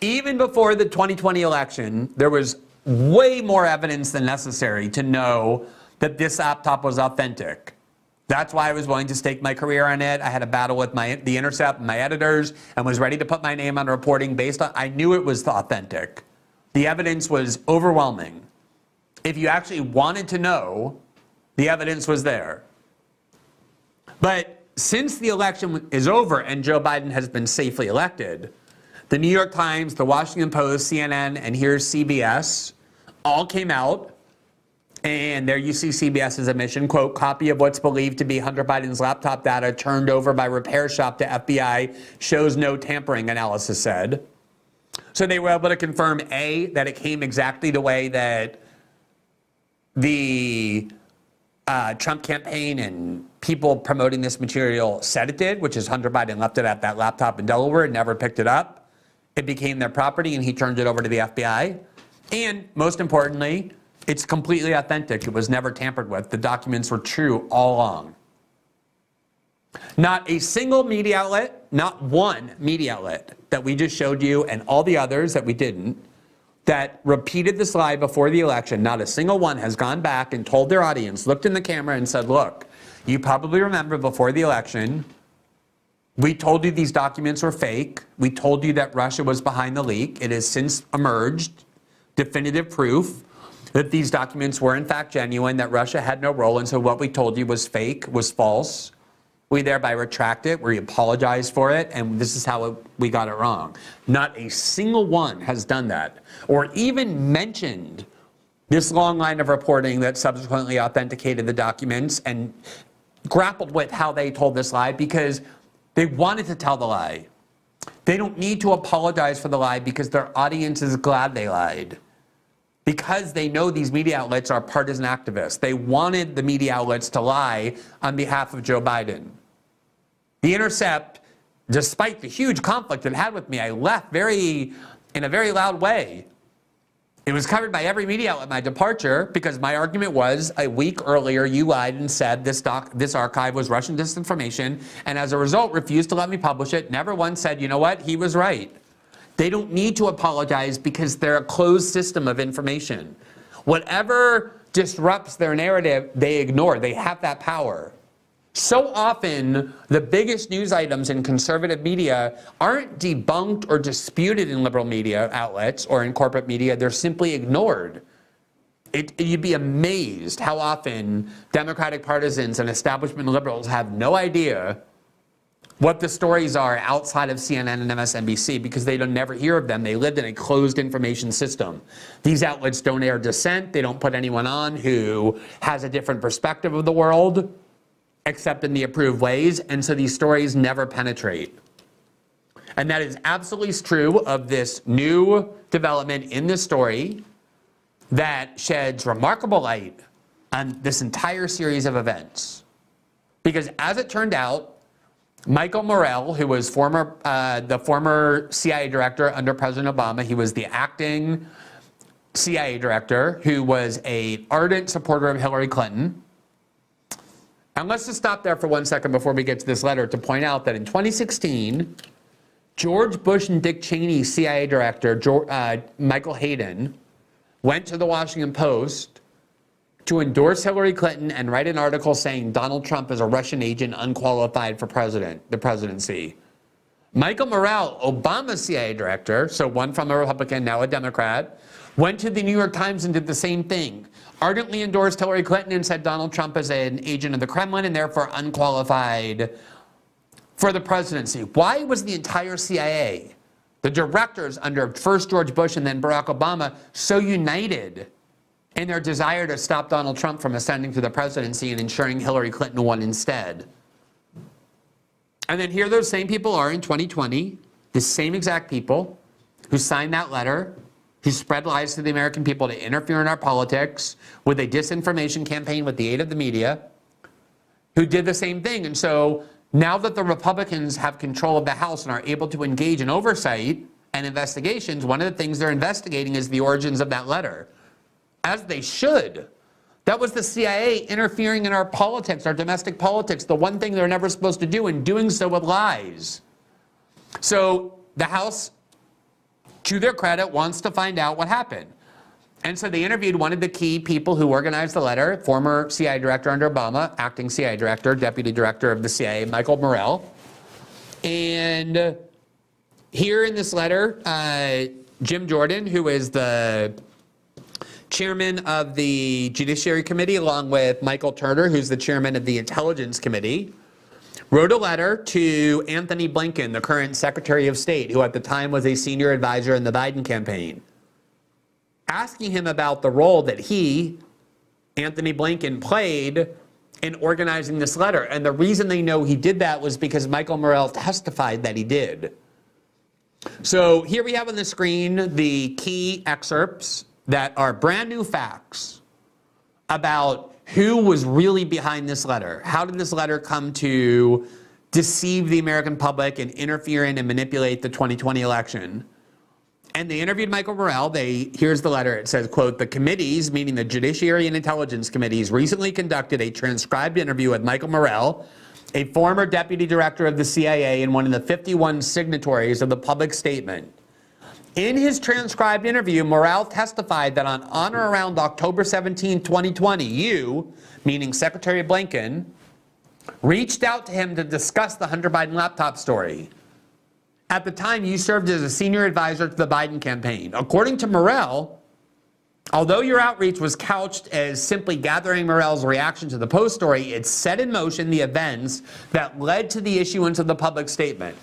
even before the 2020 election, there was way more evidence than necessary to know that this laptop was authentic. That's why I was willing to stake my career on it. I had a battle with The Intercept and my editors and was ready to put my name on reporting based on, I knew it was authentic. The evidence was overwhelming. If you actually wanted to know, the evidence was there. But since the election is over and Joe Biden has been safely elected, the New York Times, the Washington Post, CNN, and here's CBS all came out. And there you see CBS's admission, quote, copy of what's believed to be Hunter Biden's laptop data turned over by repair shop to FBI shows no tampering, analysis said. So they were able to confirm, A, that it came exactly the way that the Trump campaign and people promoting this material said it did, which is Hunter Biden left it at that laptop in Delaware and never picked it up. It became their property and he turned it over to the FBI. And most importantly, it's completely authentic. It was never tampered with. The documents were true all along. Not a single media outlet, not one media outlet that we just showed you and all the others that we didn't, that repeated this lie before the election, not a single one has gone back and told their audience, looked in the camera and said, look, you probably remember before the election, we told you these documents were fake. We told you that Russia was behind the leak. It has since emerged, definitive proof that these documents were in fact genuine, that Russia had no role, and so what we told you was fake, was false. We thereby retract it, we apologize for it, and this is how we got it wrong. Not a single one has done that, or even mentioned this long line of reporting that subsequently authenticated the documents and grappled with how they told this lie because they wanted to tell the lie. They don't need to apologize for the lie because their audience is glad they lied. Because they know these media outlets are partisan activists. They wanted the media outlets to lie on behalf of Joe Biden. The Intercept, despite the huge conflict it had with me, I left in a very loud way. It was covered by every media outlet at my departure because my argument was a week earlier you lied and said this archive was Russian disinformation and as a result refused to let me publish it. Never once said, you know what, he was right. They don't need to apologize because they're a closed system of information. Whatever disrupts their narrative, they ignore. They have that power. So often, the biggest news items in conservative media aren't debunked or disputed in liberal media outlets or in corporate media. They're simply ignored. You'd be amazed how often Democratic partisans and establishment liberals have no idea what the stories are outside of CNN and MSNBC because they don't never hear of them. They lived in a closed information system. These outlets don't air dissent. They don't put anyone on who has a different perspective of the world, except in the approved ways. And so these stories never penetrate. And that is absolutely true of this new development in this story that sheds remarkable light on this entire series of events. Because as it turned out, Michael Morrell, who was the former CIA director under President Obama, he was the acting CIA director who was an ardent supporter of Hillary Clinton. And let's just stop there for 1 second before we get to this letter to point out that in 2016, George Bush and Dick Cheney's CIA director, Michael Hayden, went to the Washington Post to endorse Hillary Clinton and write an article saying Donald Trump is a Russian agent unqualified for the presidency. Michael Morrell, Obama's CIA director, so one from a Republican, now a Democrat, went to the New York Times and did the same thing. Ardently endorsed Hillary Clinton and said Donald Trump is an agent of the Kremlin and therefore unqualified for the presidency. Why was the entire CIA, the directors under first George Bush and then Barack Obama, so united in their desire to stop Donald Trump from ascending to the presidency and ensuring Hillary Clinton won instead? And then here those same people are in 2020, the same exact people who signed that letter, who spread lies to the American people to interfere in our politics with a disinformation campaign with the aid of the media, who did the same thing. And so now that the Republicans have control of the House and are able to engage in oversight and investigations, one of the things they're investigating is the origins of that letter. As they should. That was the CIA interfering in our politics, our domestic politics, the one thing they're never supposed to do, and doing so with lies. So the House to their credit, wants to find out what happened. And so they interviewed one of the key people who organized the letter, former CIA director under Obama, acting CIA director, deputy director of the CIA, Michael Morrell. And here in this letter, Jim Jordan, who is the chairman of the Judiciary Committee, along with Michael Turner, who's the chairman of the Intelligence Committee, wrote a letter to Anthony Blinken, the current Secretary of State, who at the time was a senior advisor in the Biden campaign, asking him about the role that he, Anthony Blinken, played in organizing this letter. And the reason they know he did that was because Michael Morrell testified that he did. So here we have on the screen the key excerpts that are brand new facts about who was really behind this letter. How did this letter come to deceive the American public and interfere in and manipulate the 2020 election? And they interviewed Michael Morrell. Here's the letter. It says, quote, "The committees, meaning the Judiciary and Intelligence Committees, recently conducted a transcribed interview with Michael Morrell, a former deputy director of the CIA and one of the 51 signatories of the public statement. In his transcribed interview, Morrell testified that on or around October 17, 2020, you, meaning Secretary Blinken, reached out to him to discuss the Hunter Biden laptop story. At the time, you served as a senior advisor to the Biden campaign. According to Morrell, although your outreach was couched as simply gathering Morrell's reaction to the Post story, it set in motion the events that led to the issuance of the public statement.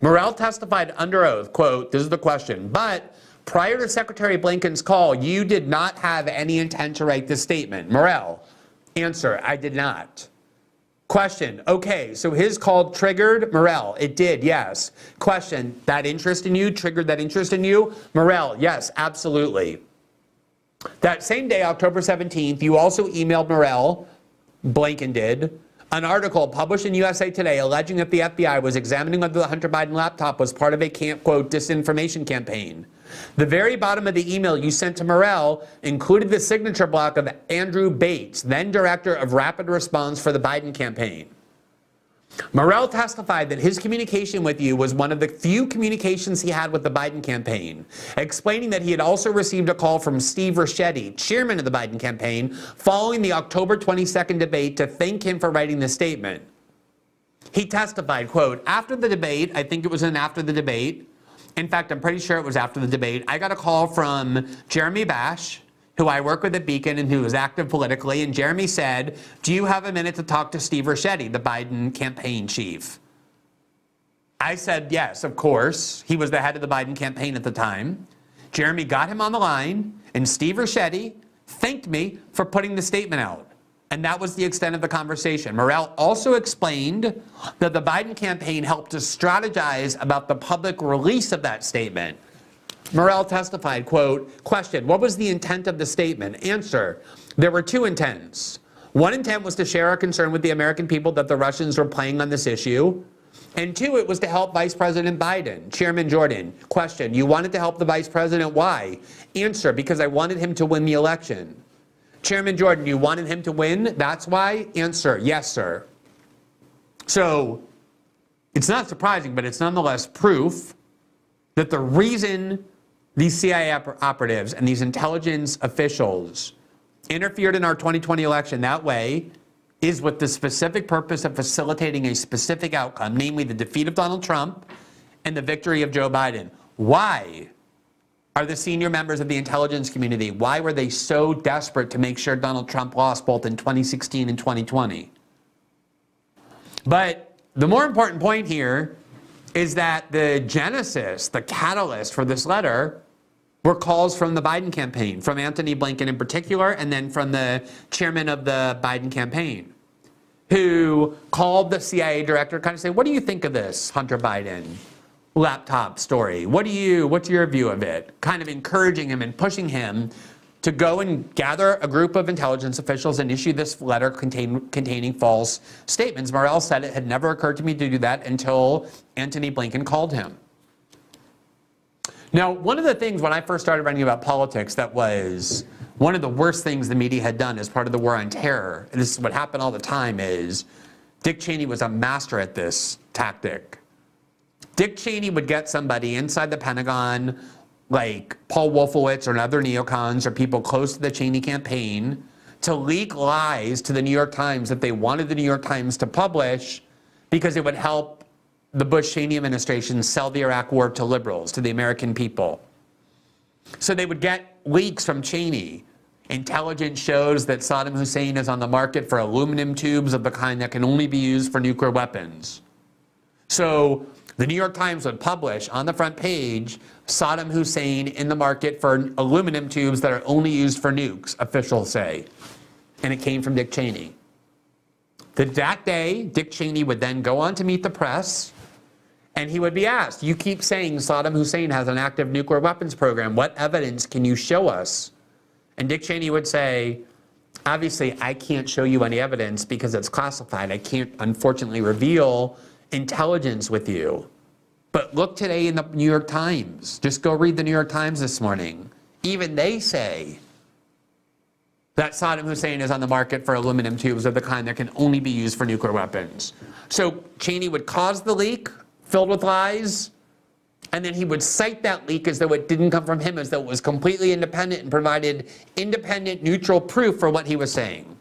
Morrell testified under oath, quote, this is the question, but prior to Secretary Blinken's call, you did not have any intent to write this statement. Morrell, answer, I did not. Question, okay, so his call triggered Morrell. It did, yes. Question, that interest in you, triggered that interest in you? Morrell, yes, absolutely. That same day, October 17th, you also emailed Morrell, Blinken did, an article published in USA Today alleging that the FBI was examining whether the Hunter Biden laptop was part of a, quote, disinformation campaign. The very bottom of the email you sent to Morrell included the signature block of Andrew Bates, then director of rapid response for the Biden campaign. Morrell testified that his communication with you was one of the few communications he had with the Biden campaign, explaining that he had also received a call from Steve Ricchetti, chairman of the Biden campaign, following the October 22nd debate to thank him for writing the statement. He testified, quote, after the debate, I think it was after the debate, in fact, I'm pretty sure it was after the debate, I got a call from Jeremy Bash, who I work with at Beacon and who is active politically, and Jeremy said, do you have a minute to talk to Steve Ricchetti, the Biden campaign chief? I said, yes, of course. He was the head of the Biden campaign at the time. Jeremy got him on the line, and Steve Ricchetti thanked me for putting the statement out. And that was the extent of the conversation. Morrell also explained that the Biden campaign helped to strategize about the public release of that statement. Morrell testified, quote, question, what was the intent of the statement? Answer, there were two intents. One intent was to share our concern with the American people that the Russians were playing on this issue. And two, it was to help Vice President Biden. Chairman Jordan, question, you wanted to help the Vice President, why? Answer, because I wanted him to win the election. Chairman Jordan, you wanted him to win, that's why? Answer, yes, sir. So, it's not surprising, but it's nonetheless proof that the reason these CIA operatives and these intelligence officials interfered in our 2020 election that way is with the specific purpose of facilitating a specific outcome, namely the defeat of Donald Trump and the victory of Joe Biden. Why are the senior members of the intelligence community, why were they so desperate to make sure Donald Trump lost both in 2016 and 2020? But the more important point here is that the genesis, the catalyst for this letter, were calls from the Biden campaign, from Anthony Blinken in particular, and then from the chairman of the Biden campaign, who called the CIA director, kind of say, what do you think of this Hunter Biden laptop story? What's your view of it? Kind of encouraging him and pushing him to go and gather a group of intelligence officials and issue this letter containing false statements. Morrell said it had never occurred to me to do that until Anthony Blinken called him. Now, one of the things when I first started writing about politics that was one of the worst things the media had done as part of the war on terror, and this is what happened all the time, is Dick Cheney was a master at this tactic. Dick Cheney would get somebody inside the Pentagon, like Paul Wolfowitz or other neocons or people close to the Cheney campaign, to leak lies to the New York Times that they wanted the New York Times to publish because it would help the Bush-Cheney administration sell the Iraq war to liberals, to the American people. So they would get leaks from Cheney. Intelligence shows that Saddam Hussein is on the market for aluminum tubes of the kind that can only be used for nuclear weapons. So the New York Times would publish on the front page, Saddam Hussein in the market for aluminum tubes that are only used for nukes, officials say. And it came from Dick Cheney. That day, Dick Cheney would then go on to meet the press, and he would be asked, you keep saying Saddam Hussein has an active nuclear weapons program. What evidence can you show us? And Dick Cheney would say, obviously, I can't show you any evidence because it's classified. I can't, unfortunately, reveal intelligence with you. But look today in the New York Times. Just go read the New York Times this morning. Even they say that Saddam Hussein is on the market for aluminum tubes of the kind that can only be used for nuclear weapons. So Cheney would cause the leak filled with lies, and then he would cite that leak as though it didn't come from him, as though it was completely independent and provided independent, neutral proof for what he was saying.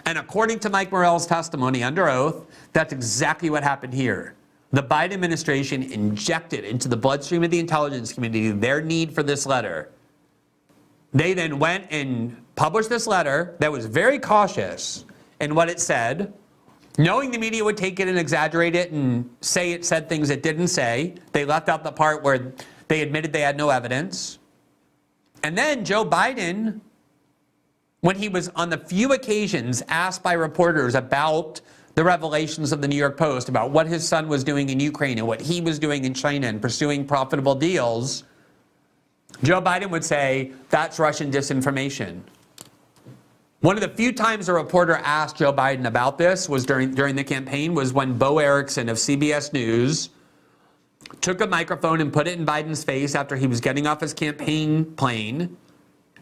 And according to Mike Morrell's testimony under oath, that's exactly what happened here. The Biden administration injected into the bloodstream of the intelligence community their need for this letter. They then went and published this letter that was very cautious in what it said, knowing the media would take it and exaggerate it and say it said things it didn't say. They left out the part where they admitted they had no evidence. And then Joe Biden, when he was on the few occasions asked by reporters about the revelations of the New York Post, about what his son was doing in Ukraine and what he was doing in China and pursuing profitable deals, Joe Biden would say, that's Russian disinformation. One of the few times a reporter asked Joe Biden about this was during the campaign was when Bo Erickson of CBS News took a microphone and put it in Biden's face after he was getting off his campaign plane.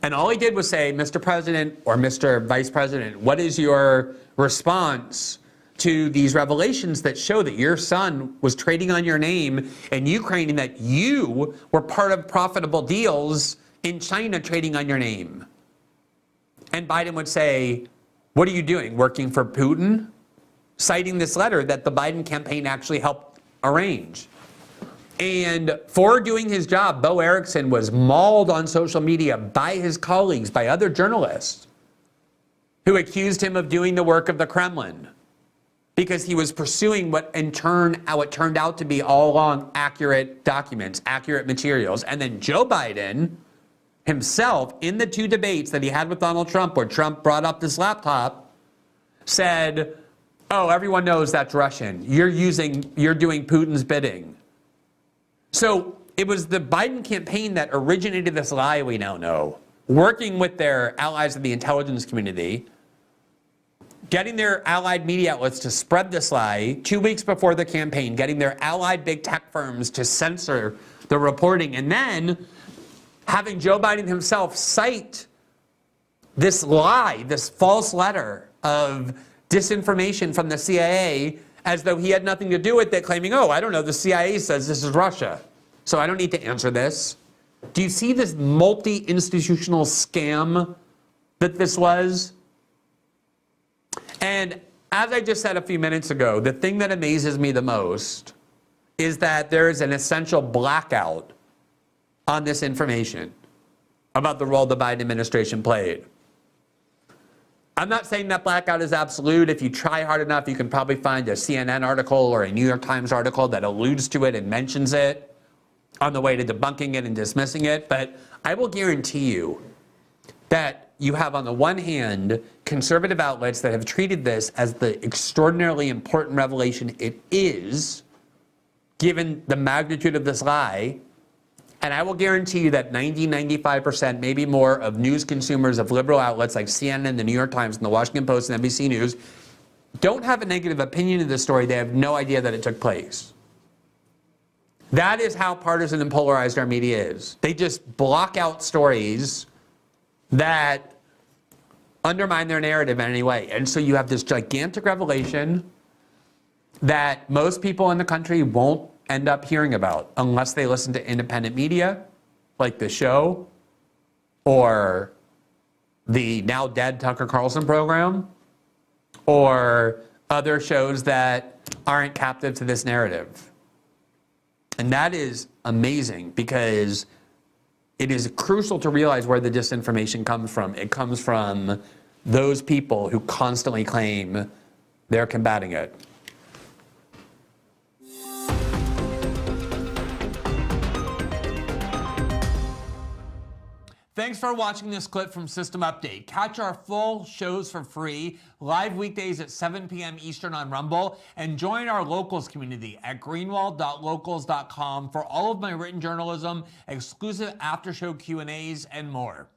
And all he did was say, Mr. President or Mr. Vice President, what is your response to these revelations that show that your son was trading on your name in Ukraine and that you were part of profitable deals in China trading on your name? And Biden would say, what are you doing, working for Putin? Citing this letter that the Biden campaign actually helped arrange. And for doing his job, Bo Erickson was mauled on social media by his colleagues, by other journalists, who accused him of doing the work of the Kremlin because he was pursuing how it turned out to be all along accurate documents, accurate materials. And then Joe Biden himself, in the two debates that he had with Donald Trump, where Trump brought up this laptop, said, oh, everyone knows that's Russian. You're doing Putin's bidding. So it was the Biden campaign that originated this lie we now know, working with their allies of the intelligence community, getting their allied media outlets to spread this lie 2 weeks before the campaign, getting their allied big tech firms to censor the reporting, and then having Joe Biden himself cite this lie, this false letter of disinformation from the CIA as though he had nothing to do with it, claiming, oh, I don't know, the CIA says this is Russia, so I don't need to answer this. Do you see this multi-institutional scam that this was? And as I just said a few minutes ago, the thing that amazes me the most is that there is an essential blackout on this information about the role the Biden administration played. I'm not saying that blackout is absolute. If you try hard enough, you can probably find a CNN article or a New York Times article that alludes to it and mentions it on the way to debunking it and dismissing it. But I will guarantee you that you have, on the one hand, conservative outlets that have treated this as the extraordinarily important revelation it is, given the magnitude of this lie. And I will guarantee you that 95%, maybe more, of news consumers of liberal outlets like CNN, the New York Times, and the Washington Post, and NBC News don't have a negative opinion of this story. They have no idea that it took place. That is how partisan and polarized our media is. They just block out stories that undermine their narrative in any way. And so you have this gigantic revelation, that most people in the country won't end up hearing about unless they listen to independent media, like the show, or the now dead Tucker Carlson program, or other shows that aren't captive to this narrative. And that is amazing, because it is crucial to realize where the disinformation comes from. It comes from those people who constantly claim they're combating it. Thanks for watching this clip from System Update. Catch our full shows for free, live weekdays at 7 p.m. Eastern on Rumble, and join our locals community at greenwald.locals.com for all of my written journalism, exclusive after-show Q&As, and more.